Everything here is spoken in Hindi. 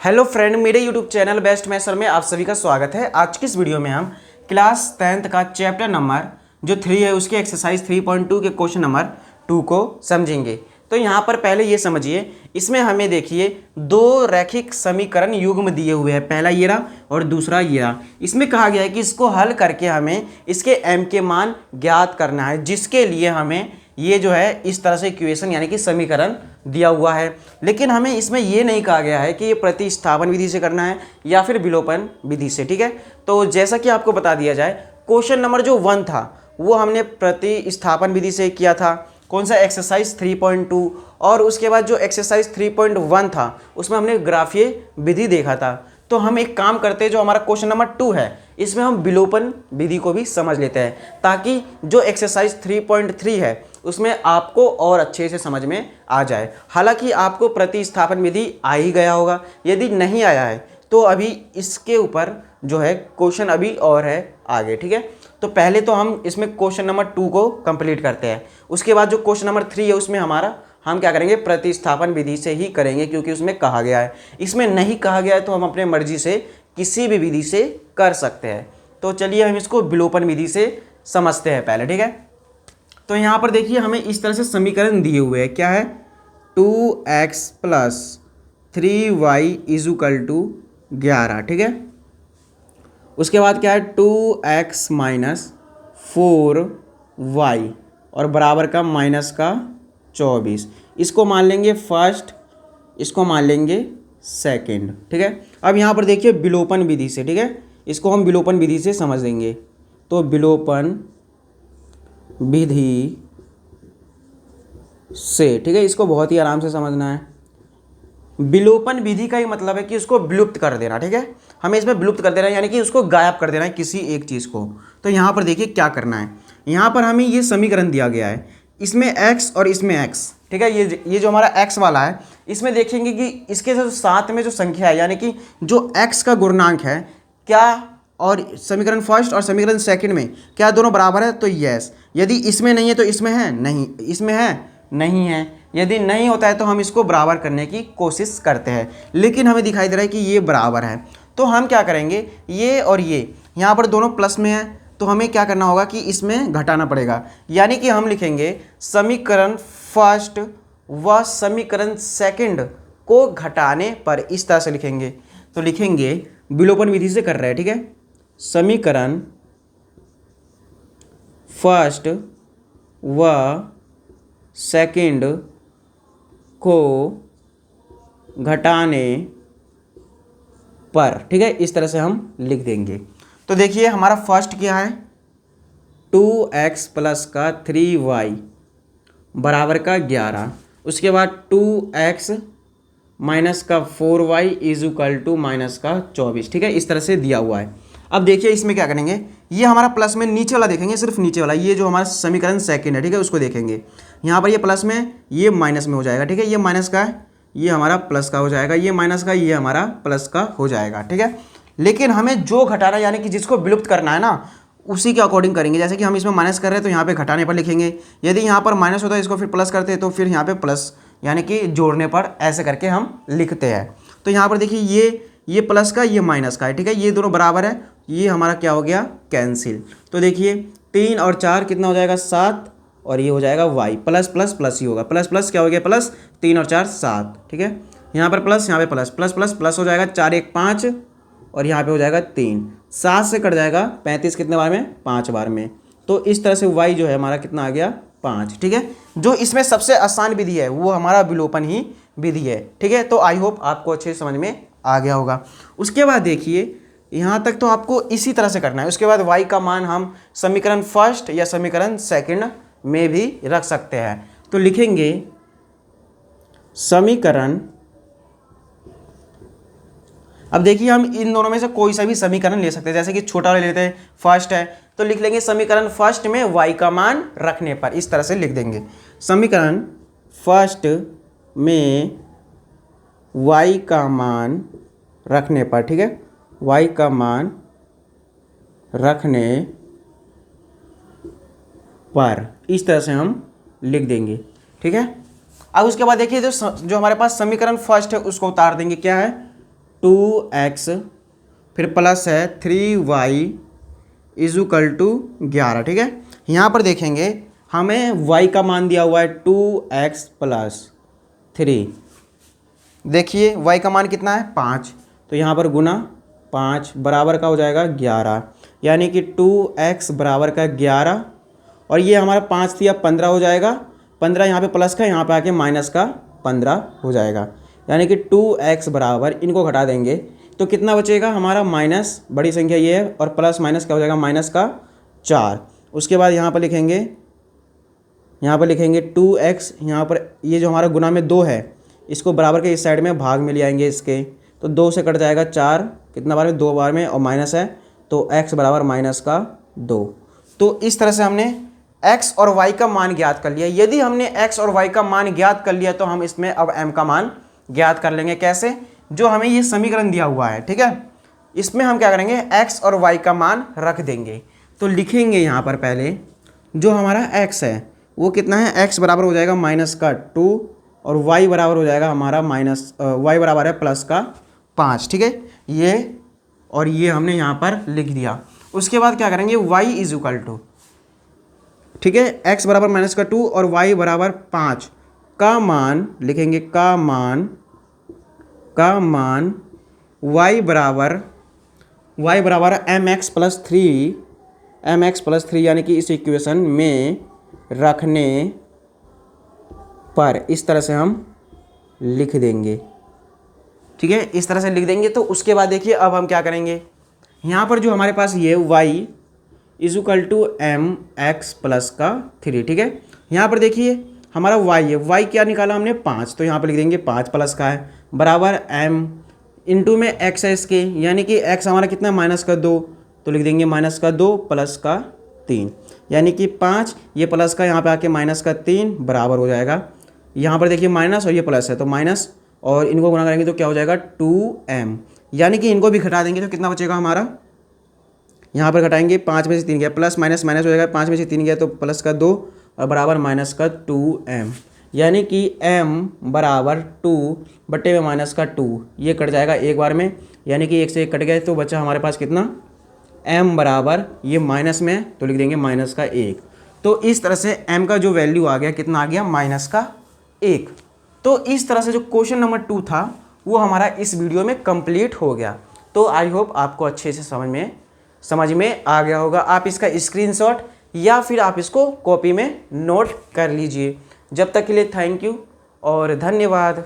हेलो फ्रेंड, मेरे यूट्यूब चैनल बेस्ट मैथ्स में आप सभी का स्वागत है। आज की इस वीडियो में हम क्लास 10th का चैप्टर नंबर जो 3 है उसके एक्सरसाइज 3.2 के क्वेश्चन नंबर 2 को समझेंगे। तो यहाँ पर पहले ये समझिए, इसमें हमें देखिए दो रैखिक समीकरण युग्म दिए हुए हैं, पहला ये रहा और दूसरा ये रहा। इसमें कहा गया है कि इसको हल करके हमें इसके m के मान ज्ञात करना है, जिसके लिए हमें ये जो है इस तरह से इक्वेशन यानी कि समीकरण दिया हुआ है। लेकिन हमें इसमें ये नहीं कहा गया है कि ये प्रतिस्थापन विधि से करना है या फिर विलोपन विधि से, ठीक है। तो जैसा कि आपको बता दिया जाए, क्वेश्चन नंबर जो 1 था वो हमने प्रतिस्थापन विधि से किया था, कौन सा एक्सरसाइज 3.2, और उसके बाद जो एक्सरसाइज 3.1 था उसमें हमने ग्राफीय विधि देखा था। तो हम एक काम करते हैं, जो हमारा क्वेश्चन नंबर 2 है इसमें हम विलोपन विधि को भी समझ लेते हैं, ताकि जो एक्सरसाइज 3.3 है उसमें आपको और अच्छे से समझ में आ जाए। हालांकि आपको प्रतिस्थापन विधि आ ही गया होगा, यदि नहीं आया है तो अभी इसके ऊपर जो है क्वेश्चन अभी और है आगे, ठीक है। तो पहले तो हम इसमें क्वेश्चन नंबर 2 को कंप्लीट करते हैं, उसके बाद जो क्वेश्चन नंबर 3 है उसमें हम क्या करेंगे, प्रतिस्थापन विधि से ही करेंगे, क्योंकि उसमें कहा गया है। इसमें नहीं कहा गया है तो हम अपने मर्जी से किसी भी विधि से कर सकते हैं। तो चलिए हम इसको विलोपन विधि से समझते हैं पहले, ठीक है। तो यहाँ पर देखिए हमें इस तरह से समीकरण दिए हुए हैं, क्या है 2x plus 3y equal to 11, ठीक है। उसके बाद क्या है 2x माइनस 4y और बराबर का माइनस का 24। इसको मान लेंगे फर्स्ट, इसको मान लेंगे सेकंड, ठीक है। अब यहाँ पर देखिए विलोपन विधि से, ठीक है, इसको हम विलोपन विधि से समझ लेंगे। तो विलोपन विधि से, ठीक है, इसको बहुत ही आराम से समझना है। विलोपन विधि का ही मतलब है कि उसको विलुप्त कर देना, ठीक है। हमें इसमें विलुप्त कर देना है, यानी कि उसको गायब कर देना है किसी एक चीज़ को। तो यहाँ पर देखिए क्या करना है, यहाँ पर हमें ये समीकरण दिया गया है, इसमें x और इसमें x, ठीक है। ये जो हमारा x वाला है, इसमें देखेंगे कि इसके साथ में जो संख्या है यानी कि जो x का गुणनांक है, क्या और समीकरण फर्स्ट और समीकरण सेकंड में क्या दोनों बराबर है, तो यस। यदि इसमें नहीं है तो इसमें है, नहीं, इसमें है, नहीं है। यदि नहीं होता है तो हम इसको बराबर करने की कोशिश करते हैं, लेकिन हमें दिखाई दे रहा है कि ये बराबर है। तो हम क्या करेंगे, ये और ये यहाँ पर दोनों प्लस में है, तो हमें क्या करना होगा कि इसमें घटाना पड़ेगा, यानी कि हम लिखेंगे समीकरण फर्स्ट व समीकरण सेकंड को घटाने पर, इस तरह से लिखेंगे। तो लिखेंगे विलोपन विधि से कर रहे हैं, ठीक है, समीकरण फर्स्ट व सेकंड को घटाने पर, ठीक है, इस तरह से हम लिख देंगे। तो देखिए हमारा फर्स्ट क्या है 2x प्लस का 3y बराबर का 11, उसके बाद 2x माइनस का 4y इजुकल टू माइनस का 24, ठीक है, इस तरह से दिया हुआ है। अब देखिए इसमें क्या करेंगे, ये हमारा प्लस में नीचे वाला देखेंगे, सिर्फ नीचे वाला, ये जो हमारा समीकरण सेकंड है, ठीक है, उसको देखेंगे। यहाँ पर ये प्लस में, ये माइनस में हो जाएगा, ठीक है, ये माइनस का है, ये हमारा प्लस का हो जाएगा, ये माइनस का, ये हमारा प्लस का हो जाएगा, ठीक है। लेकिन हमें जो घटाना यानी कि जिसको विलुप्त करना है ना, उसी के अकॉर्डिंग करेंगे। जैसे कि हम इसमें माइनस कर रहे हैं तो यहाँ पे घटाने पर लिखेंगे, यदि यहाँ पर माइनस होता है इसको फिर प्लस करते हैं तो फिर यहाँ पे प्लस यानी कि जोड़ने पर ऐसे करके हम लिखते हैं। तो यहाँ पर देखिए ये प्लस का, ये माइनस का है, ठीक है, ये दोनों बराबर है, ये हमारा क्या हो गया, कैंसिल। तो देखिए 3 और 4 कितना हो जाएगा, 7, और ये हो जाएगा y, प्लस प्लस प्लस ही होगा, प्लस प्लस क्या हो गया, प्लस 3 और 4 7, ठीक है। यहाँ पर प्लस, यहाँ पे प्लस, प्लस प्लस प्लस हो जाएगा, 4 1 5, और यहाँ पे हो जाएगा 3, 7 से कट जाएगा 35 कितने बार में, 5 बार में। तो इस तरह से y जो है हमारा कितना आ गया, 5, ठीक है। जो इसमें सबसे आसान विधि है वो हमारा विलोपन ही विधि है, ठीक है। तो आई होप आपको अच्छे समझ में आ गया होगा। उसके बाद देखिए यहाँ तक तो आपको इसी तरह से करना है। उसके बाद y का मान हम समीकरण फर्स्ट या समीकरण सेकंड में भी रख सकते हैं। तो लिखेंगे समीकरण, अब देखिए हम इन दोनों में से कोई सा भी समीकरण ले सकते हैं, जैसे कि छोटा वाला लेते हैं, फर्स्ट है तो लिख लेंगे समीकरण फर्स्ट में y का मान रखने पर, इस तरह से लिख देंगे समीकरण फर्स्ट में y का मान रखने पर, ठीक है, y का मान रखने पर, इस तरह से हम लिख देंगे, ठीक है। अब उसके बाद देखिए जो हमारे पास समीकरण फर्स्ट है उसको उतार देंगे, क्या है 2x फिर प्लस है 3y इज इक्वल टू 11। ठीक है, यहाँ पर देखेंगे हमें y का मान दिया हुआ है 2x प्लस 3। देखिए y का मान कितना है 5, तो यहाँ पर गुना 5 बराबर का हो जाएगा 11, यानी कि 2x बराबर का 11 और ये हमारा 5 दिया 15 हो जाएगा। 15 यहाँ पे प्लस का, यहाँ पे आके माइनस का 15 हो जाएगा, यानी कि 2x बराबर, इनको घटा देंगे तो कितना बचेगा हमारा माइनस, बड़ी संख्या ये है, और प्लस माइनस क्या हो जाएगा माइनस का 4। उसके बाद यहाँ पर लिखेंगे 2x, यहाँ पर ये जो हमारा गुना में 2 है इसको बराबर के इस साइड में भाग में ले आएंगे इसके, तो 2 से कट जाएगा 4, कितना बार में 2 बार में, और माइनस है तो x बराबर माइनस का 2। तो इस तरह से हमने x और y का मान ज्ञात कर लिया। यदि हमने x और y का मान ज्ञात कर लिया तो हम इसमें अब m का मान ज्ञात कर लेंगे। कैसे? जो हमें ये समीकरण दिया हुआ है, ठीक है, इसमें हम क्या करेंगे x और y का मान रख देंगे। तो लिखेंगे यहाँ पर पहले जो हमारा x है वो कितना है, x बराबर हो जाएगा माइनस का 2 और y बराबर हो जाएगा हमारा y बराबर है प्लस का 5। ठीक है, ये और ये हमने यहाँ पर लिख दिया। उसके बाद क्या करेंगे y इज इक्वल टू, ठीक है, x बराबर माइनस का 2 और y बराबर 5 का मान लिखेंगे, का मान y बराबर mx प्लस 3 यानी कि इस इक्वेशन में रखने पर इस तरह से हम लिख देंगे। ठीक है, इस तरह से लिख देंगे। तो उसके बाद देखिए अब हम क्या करेंगे, यहाँ पर जो हमारे पास ये y is equal to m x plus का 3। ठीक है, यहाँ पर देखिए हमारा y है, y क्या निकाला हमने 5, तो यहाँ पर लिख देंगे 5 प्लस का है बराबर m इंटू में x है इसके, यानी कि x हमारा कितना माइनस का 2, तो लिख देंगे माइनस का 2 प्लस का 3, यानी कि 5, ये प्लस का यहाँ पे आके माइनस का 3 बराबर हो जाएगा। यहाँ पर देखिए माइनस और ये प्लस है तो माइनस, और इनको गुणा करेंगे तो क्या हो जाएगा 2m, यानी कि इनको भी घटा देंगे तो कितना बचेगा हमारा, यहाँ पर घटाएंगे 5 में से 3 गया, प्लस माइनस माइनस हो जाएगा, 5 में से 3 गया तो प्लस का 2 और बराबर माइनस का 2m, यानी कि m बराबर 2 बट्टे में माइनस का 2, ये कट जाएगा एक बार में, यानी कि 1 से 1 कट गया तो बचा हमारे पास कितना, m बराबर ये माइनस में तो लिख देंगे माइनस का 1। तो इस तरह से m का जो वैल्यू आ गया कितना आ गया, माइनस का 1। तो इस तरह से जो क्वेश्चन नंबर 2 था वो हमारा इस वीडियो में कंप्लीट हो गया। तो आई होप आपको अच्छे से समझ में आ गया होगा। आप इसका स्क्रीनशॉट या फिर आप इसको कॉपी में नोट कर लीजिए। जब तक के लिए थैंक यू और धन्यवाद।